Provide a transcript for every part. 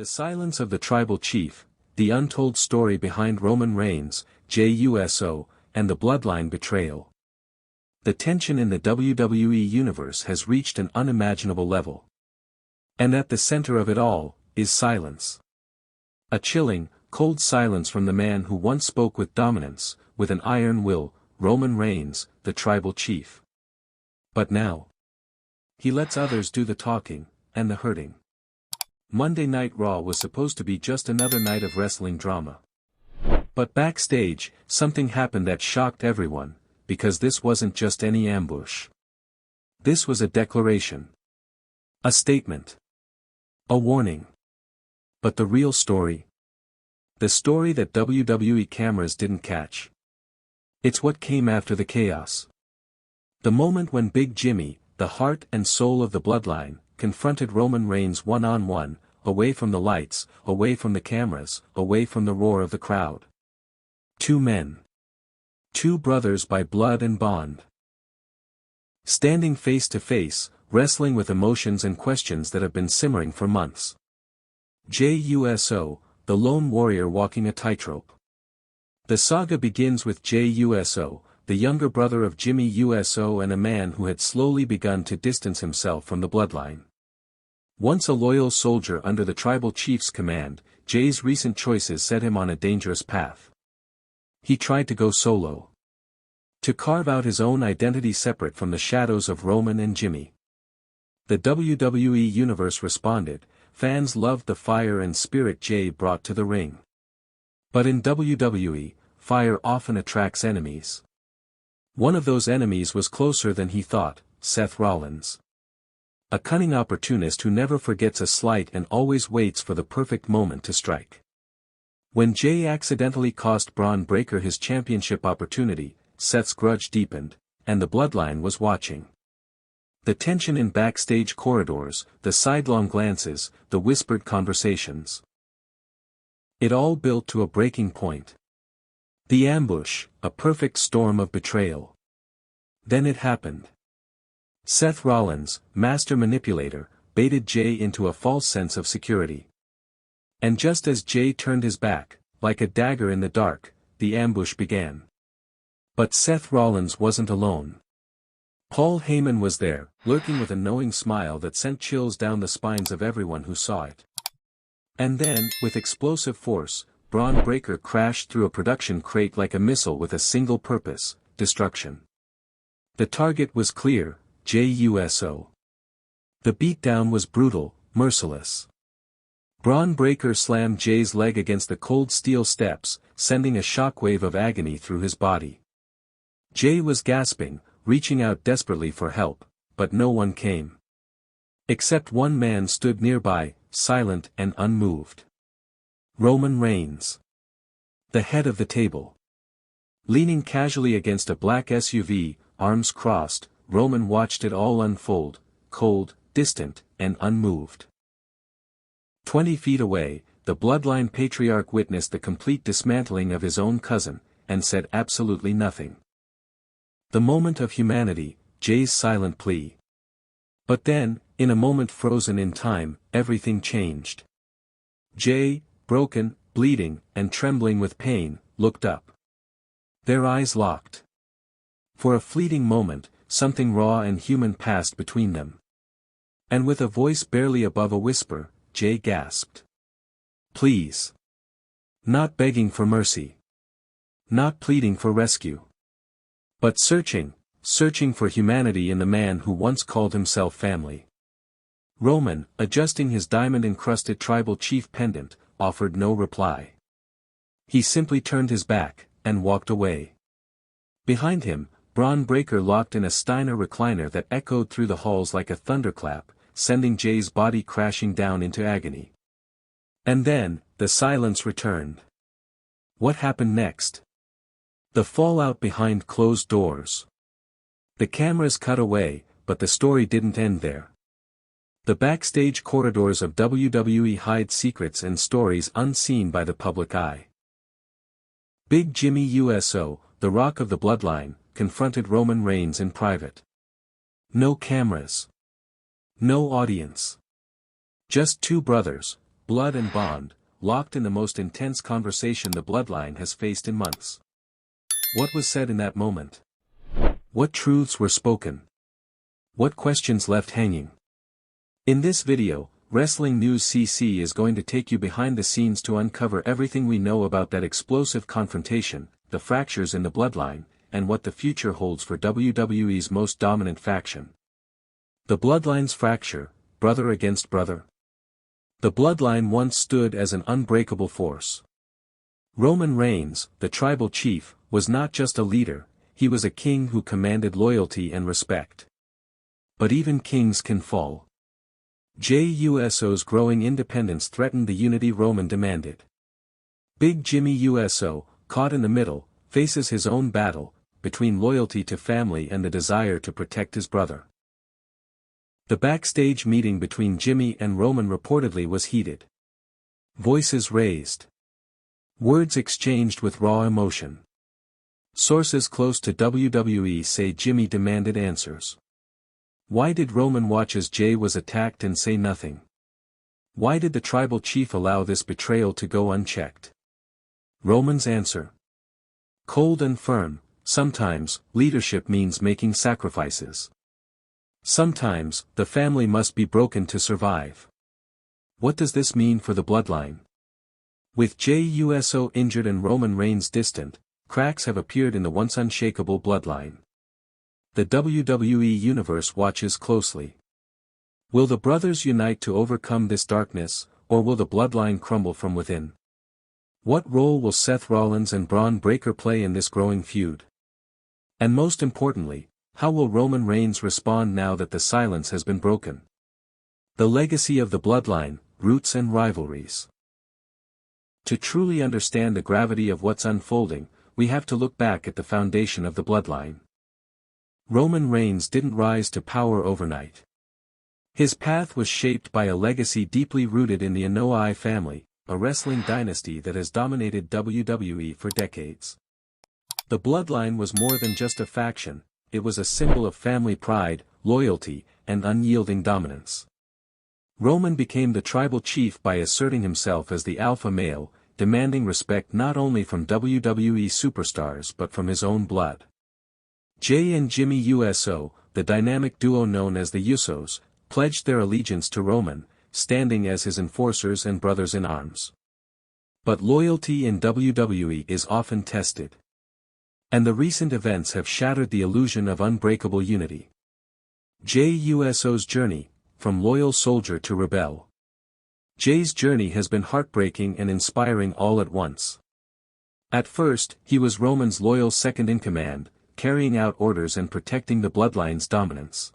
The silence of the tribal chief, the untold story behind Roman Reigns, Jey Uso, and the bloodline betrayal. The tension in the WWE Universe has reached an unimaginable level. And at the center of it all, is silence. A chilling, cold silence from the man who once spoke with dominance, with an iron will, Roman Reigns, the tribal chief. But now, he lets others do the talking, and the hurting. Monday Night Raw was supposed to be just another night of wrestling drama. But backstage, something happened that shocked everyone, because this wasn't just any ambush. This was a declaration. A statement. A warning. But the real story? The story that WWE cameras didn't catch. It's what came after the chaos. The moment when Big Jimmy, the heart and soul of the bloodline, confronted Roman Reigns one-on-one, away from the lights, away from the cameras, away from the roar of the crowd. Two men. Two brothers by blood and bond. Standing face to face, wrestling with emotions and questions that have been simmering for months. Jey Uso, the lone warrior walking a tightrope. The saga begins with Jey Uso, the younger brother of Jimmy Uso and a man who had slowly begun to distance himself from the bloodline. Once a loyal soldier under the tribal chief's command, Jey's recent choices set him on a dangerous path. He tried to go solo. To carve out his own identity separate from the shadows of Roman and Jimmy. The WWE Universe responded, fans loved the fire and spirit Jey brought to the ring. But in WWE, fire often attracts enemies. One of those enemies was closer than he thought, Seth Rollins. A cunning opportunist who never forgets a slight and always waits for the perfect moment to strike. When Jey accidentally cost Braun Breaker his championship opportunity, Seth's grudge deepened, and the bloodline was watching. The tension in backstage corridors, the sidelong glances, the whispered conversations. It all built to a breaking point. The ambush, a perfect storm of betrayal. Then it happened. Seth Rollins, master manipulator, baited Jey into a false sense of security. And just as Jey turned his back, like a dagger in the dark, the ambush began. But Seth Rollins wasn't alone. Paul Heyman was there, lurking with a knowing smile that sent chills down the spines of everyone who saw it. And then, with explosive force, Braun Breaker crashed through a production crate like a missile with a single purpose, destruction. The target was clear, Jey Uso. The beatdown was brutal, merciless. Braun Breaker slammed Jey's leg against the cold steel steps, sending a shockwave of agony through his body. Jey was gasping, reaching out desperately for help, but no one came. Except one man stood nearby, silent and unmoved. Roman Reigns. The head of the table. Leaning casually against a black SUV, arms crossed, Roman watched it all unfold, cold, distant, and unmoved. 20 feet away, the bloodline patriarch witnessed the complete dismantling of his own cousin, and said absolutely nothing. The moment of humanity, Jey's silent plea. But then, in a moment frozen in time, everything changed. Jey, broken, bleeding, and trembling with pain, looked up. Their eyes locked. For a fleeting moment, something raw and human passed between them. And with a voice barely above a whisper, Jey gasped. Please. Not begging for mercy. Not pleading for rescue. But searching for humanity in the man who once called himself family. Roman, adjusting his diamond-encrusted tribal chief pendant, offered no reply. He simply turned his back, and walked away. Behind him, Braun Breaker locked in a Steiner recliner that echoed through the halls like a thunderclap, sending Jey's body crashing down into agony. And then, the silence returned. What happened next? The fallout behind closed doors. The cameras cut away, but the story didn't end there. The backstage corridors of WWE hide secrets and stories unseen by the public eye. Big Jimmy Uso, the Rock of the Bloodline, confronted Roman Reigns in private. No cameras. No audience. Just two brothers, blood and bond, locked in the most intense conversation the bloodline has faced in months. What was said in that moment? What truths were spoken? What questions left hanging? In this video, Wrestling News CC is going to take you behind the scenes to uncover everything we know about that explosive confrontation, the fractures in the bloodline, and what the future holds for WWE's most dominant faction. The bloodline's fracture, brother against brother. The bloodline once stood as an unbreakable force. Roman Reigns, the tribal chief, was not just a leader, he was a king who commanded loyalty and respect. But even kings can fall. Jey Uso's growing independence threatened the unity Roman demanded. Big Jimmy Uso, caught in the middle, faces his own battle, between loyalty to family and the desire to protect his brother. The backstage meeting between Jimmy and Roman reportedly was heated. Voices raised. Words exchanged with raw emotion. Sources close to WWE say Jimmy demanded answers. Why did Roman watch as Jey was attacked and say nothing? Why did the tribal chief allow this betrayal to go unchecked? Roman's answer. Cold and firm, sometimes, leadership means making sacrifices. Sometimes, the family must be broken to survive. What does this mean for the bloodline? With Jey Uso injured and Roman Reigns distant, cracks have appeared in the once unshakable bloodline. The WWE Universe watches closely. Will the brothers unite to overcome this darkness, or will the bloodline crumble from within? What role will Seth Rollins and Braun Breaker play in this growing feud? And most importantly, how will Roman Reigns respond now that the silence has been broken? The legacy of the bloodline, roots and rivalries. To truly understand the gravity of what's unfolding, we have to look back at the foundation of the bloodline. Roman Reigns didn't rise to power overnight. His path was shaped by a legacy deeply rooted in the Naomi family, a wrestling dynasty that has dominated WWE for decades. The bloodline was more than just a faction, it was a symbol of family pride, loyalty, and unyielding dominance. Roman became the tribal chief by asserting himself as the alpha male, demanding respect not only from WWE superstars but from his own blood. Jey and Jimmy Uso, the dynamic duo known as the Usos, pledged their allegiance to Roman, standing as his enforcers and brothers in arms. But loyalty in WWE is often tested. And the recent events have shattered the illusion of unbreakable unity. Jey Uso's journey, from loyal soldier to rebel. Jey's journey has been heartbreaking and inspiring all at once. At first, he was Roman's loyal second-in-command, carrying out orders and protecting the bloodline's dominance.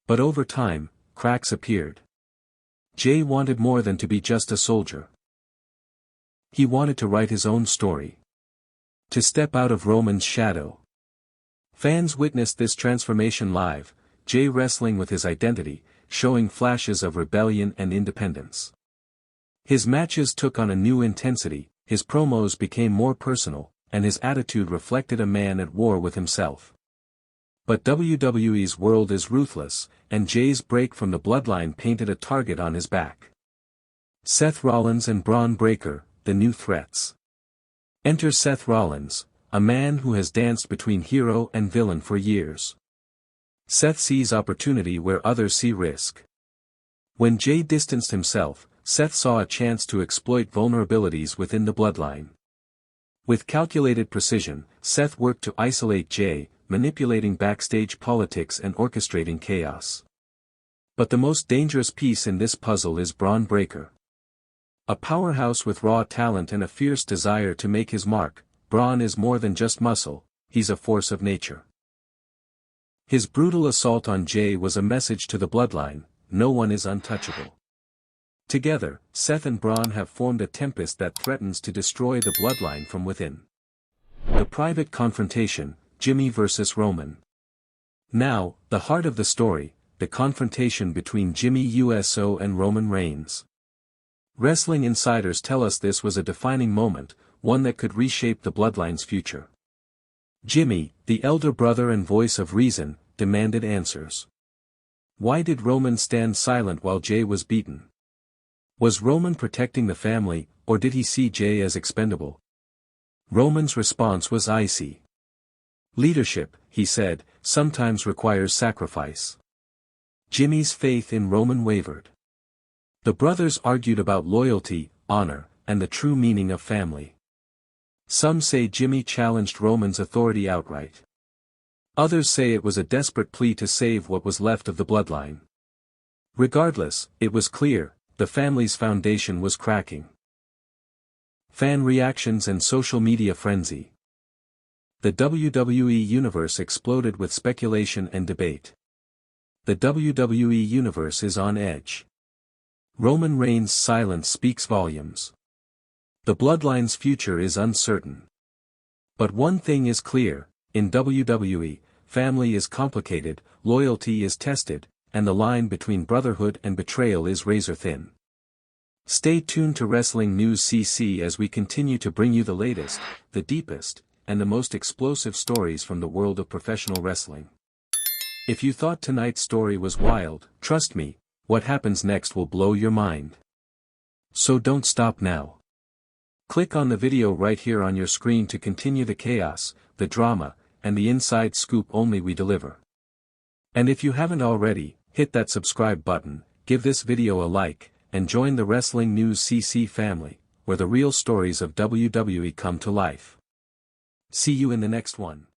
But over time, cracks appeared. Jey wanted more than to be just a soldier. He wanted to write his own story. To step out of Roman's shadow. Fans witnessed this transformation live, Jey wrestling with his identity, showing flashes of rebellion and independence. His matches took on a new intensity, his promos became more personal, and his attitude reflected a man at war with himself. But WWE's world is ruthless, and Jey's break from the bloodline painted a target on his back. Seth Rollins and Braun Breaker, the new threats. Enter Seth Rollins, a man who has danced between hero and villain for years. Seth sees opportunity where others see risk. When Jey distanced himself, Seth saw a chance to exploit vulnerabilities within the bloodline. With calculated precision, Seth worked to isolate Jey, manipulating backstage politics and orchestrating chaos. But the most dangerous piece in this puzzle is Braun Breaker. A powerhouse with raw talent and a fierce desire to make his mark, Braun is more than just muscle, he's a force of nature. His brutal assault on Jey was a message to the bloodline, no one is untouchable. Together, Seth and Braun have formed a tempest that threatens to destroy the bloodline from within. The private confrontation, Jimmy versus Roman. Now, the heart of the story, the confrontation between Jimmy Uso and Roman Reigns. Wrestling insiders tell us this was a defining moment, one that could reshape the bloodline's future. Jimmy, the elder brother and voice of reason, demanded answers. Why did Roman stand silent while Jey was beaten? Was Roman protecting the family, or did he see Jey as expendable? Roman's response was icy. Leadership, he said, sometimes requires sacrifice. Jimmy's faith in Roman wavered. The brothers argued about loyalty, honor, and the true meaning of family. Some say Jimmy challenged Roman's authority outright. Others say it was a desperate plea to save what was left of the bloodline. Regardless, it was clear, the family's foundation was cracking. Fan reactions and social media frenzy. The WWE Universe exploded with speculation and debate. The WWE Universe is on edge. Roman Reigns' silence speaks volumes. The bloodline's future is uncertain. But one thing is clear, in WWE, family is complicated, loyalty is tested, and the line between brotherhood and betrayal is razor-thin. Stay tuned to Wrestling News CC as we continue to bring you the latest, the deepest, and the most explosive stories from the world of professional wrestling. If you thought tonight's story was wild, trust me, what happens next will blow your mind. So don't stop now. Click on the video right here on your screen to continue the chaos, the drama, and the inside scoop only we deliver. And if you haven't already, hit that subscribe button, give this video a like, and join the Wrestling News CC family, where the real stories of WWE come to life. See you in the next one.